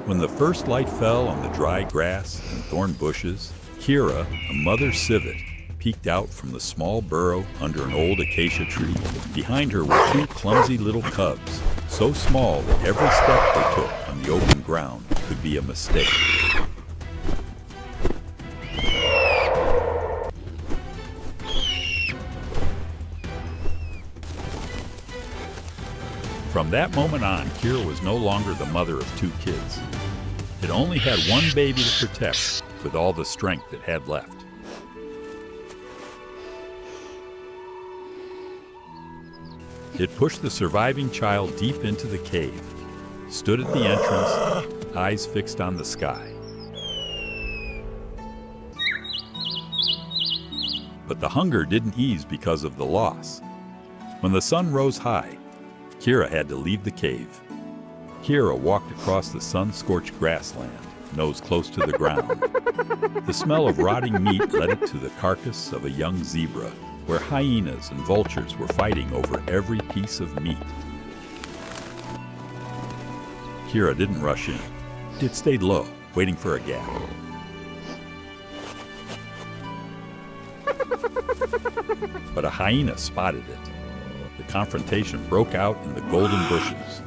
When the first light fell on the dry grass and thorn bushes, Kira, a mother civet, peeked out from the small burrow under an old acacia tree. Behind her were two clumsy little cubs, so small that every step they took on the open ground could be a mistake. From that moment on, Kira was no longer the mother of two kids. It only had one baby to protect with all the strength it had left. It pushed the surviving child deep into the cave, stood at the entrance, eyes fixed on the sky. But the hunger didn't ease because of the loss. When the sun rose high, Kira had to leave the cave. Kira walked across the sun-scorched grassland, nose close to the ground. The smell of rotting meat led it to the carcass of a young zebra, where hyenas and vultures were fighting over every piece of meat. Kira didn't rush in. It stayed low, waiting for a gap. But a hyena spotted it. The confrontation broke out in the golden bushes.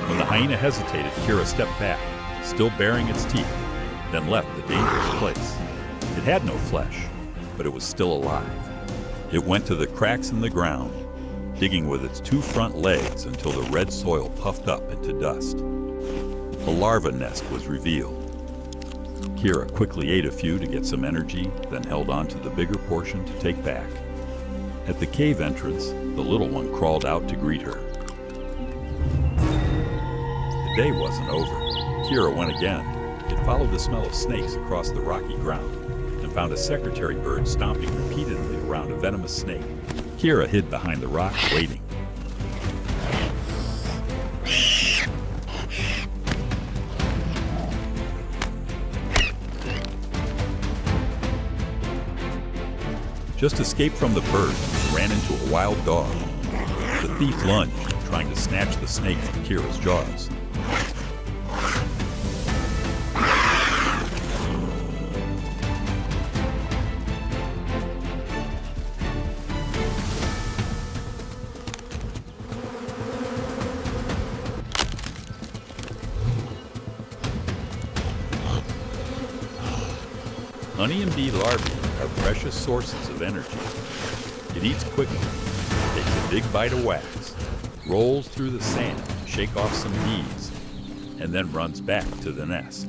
When the hyena hesitated, Kira stepped back, still baring its teeth, then left the dangerous place. It had no flesh, but it was still alive. It went to the cracks in the ground, digging with its two front legs until the red soil puffed up into dust. A larva nest was revealed. Kira quickly ate a few to get some energy, then held on to the bigger portion to take back. At the cave entrance, the little one crawled out to greet her. The day wasn't over. Kira went again. It followed the smell of snakes across the rocky ground and found a secretary bird stomping repeatedly around a venomous snake. Kira hid behind the rock, waiting. Just escaped from the bird, ran into a wild dog. The thief lunged, trying to snatch the snake from Kira's jaws. Honey and bee larvae are precious sources of energy. It eats quickly, takes a big bite of wax, rolls through the sand to shake off some bees, and then runs back to the nest.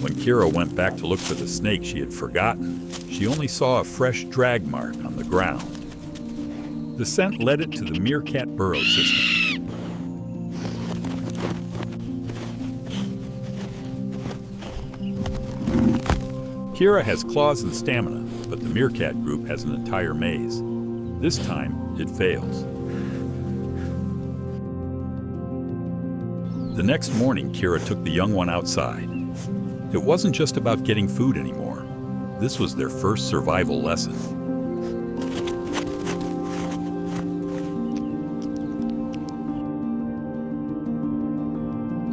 When Kira went back to look for the snake she had forgotten, she only saw a fresh drag mark on the ground. The scent led it to the meerkat burrow system. Kira has claws and stamina, but the meerkat group has an entire maze. This time, it fails. The next morning, Kira took the young one outside. It wasn't just about getting food anymore. This was their first survival lesson.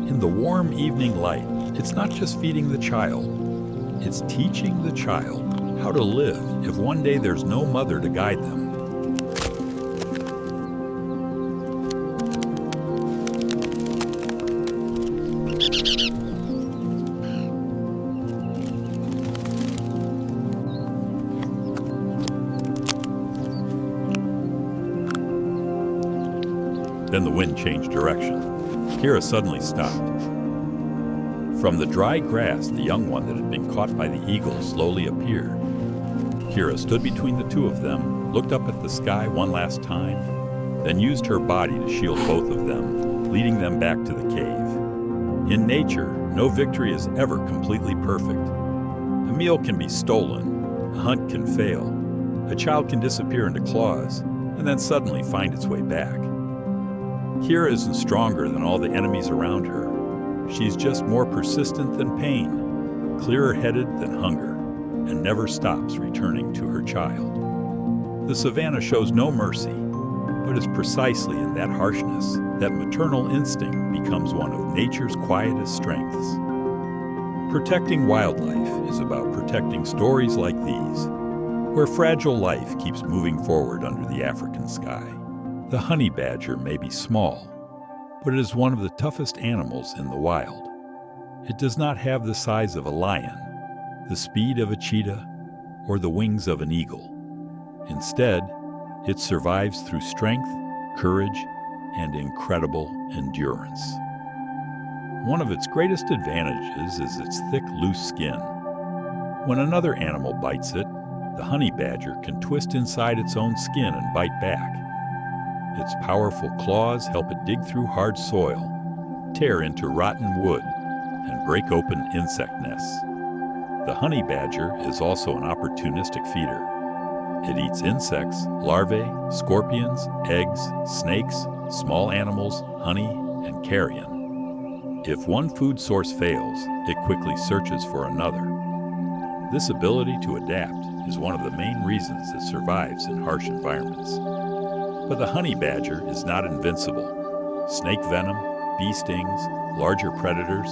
In the warm evening light, it's not just feeding the child. It's teaching the child how to live if one day there's no mother to guide them. Then the wind changed direction. Kira suddenly stopped. From the dry grass, the young one that had been caught by the eagle slowly appeared. Kira stood between the two of them, looked up at the sky one last time, then used her body to shield both of them, leading them back to the cave. In nature, no victory is ever completely perfect. A meal can be stolen, a hunt can fail, a child can disappear into claws, and then suddenly find its way back. Kira isn't stronger than all the enemies around her. She's just more persistent than pain, clearer-headed than hunger, and never stops returning to her child. The savannah shows no mercy, but it's precisely in that harshness that maternal instinct becomes one of nature's quietest strengths. Protecting wildlife is about protecting stories like these, where fragile life keeps moving forward under the African sky. The honey badger may be small, but it is one of the toughest animals in the wild. It does not have the size of a lion, the speed of a cheetah, or the wings of an eagle. Instead, it survives through strength, courage, and incredible endurance. One of its greatest advantages is its thick, loose skin. When another animal bites it, the honey badger can twist inside its own skin and bite back. Its powerful claws help it dig through hard soil, tear into rotten wood, and break open insect nests. The honey badger is also an opportunistic feeder. It eats insects, larvae, scorpions, eggs, snakes, small animals, honey, and carrion. If one food source fails, it quickly searches for another. This ability to adapt is one of the main reasons it survives in harsh environments. But the honey badger is not invincible. Snake venom, bee stings, larger predators,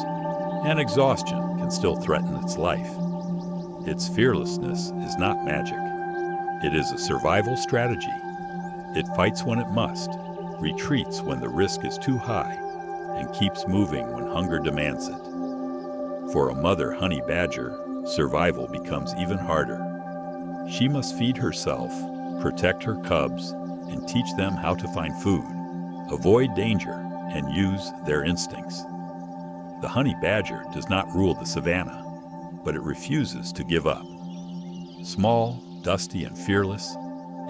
and exhaustion can still threaten its life. Its fearlessness is not magic. It is a survival strategy. It fights when it must, retreats when the risk is too high, and keeps moving when hunger demands it. For a mother honey badger, survival becomes even harder. She must feed herself, protect her cubs, and teach them how to find food, avoid danger, and use their instincts. The honey badger does not rule the savannah, but it refuses to give up. Small, dusty, and fearless,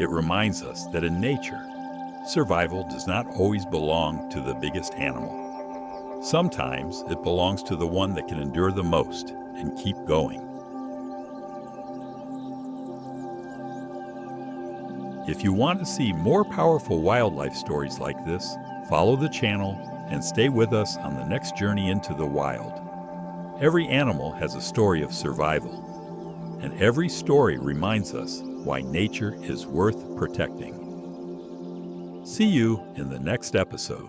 it reminds us that in nature, survival does not always belong to the biggest animal. Sometimes it belongs to the one that can endure the most and keep going. If you want to see more powerful wildlife stories like this, follow the channel and stay with us on the next journey into the wild. Every animal has a story of survival, and every story reminds us why nature is worth protecting. See you in the next episode.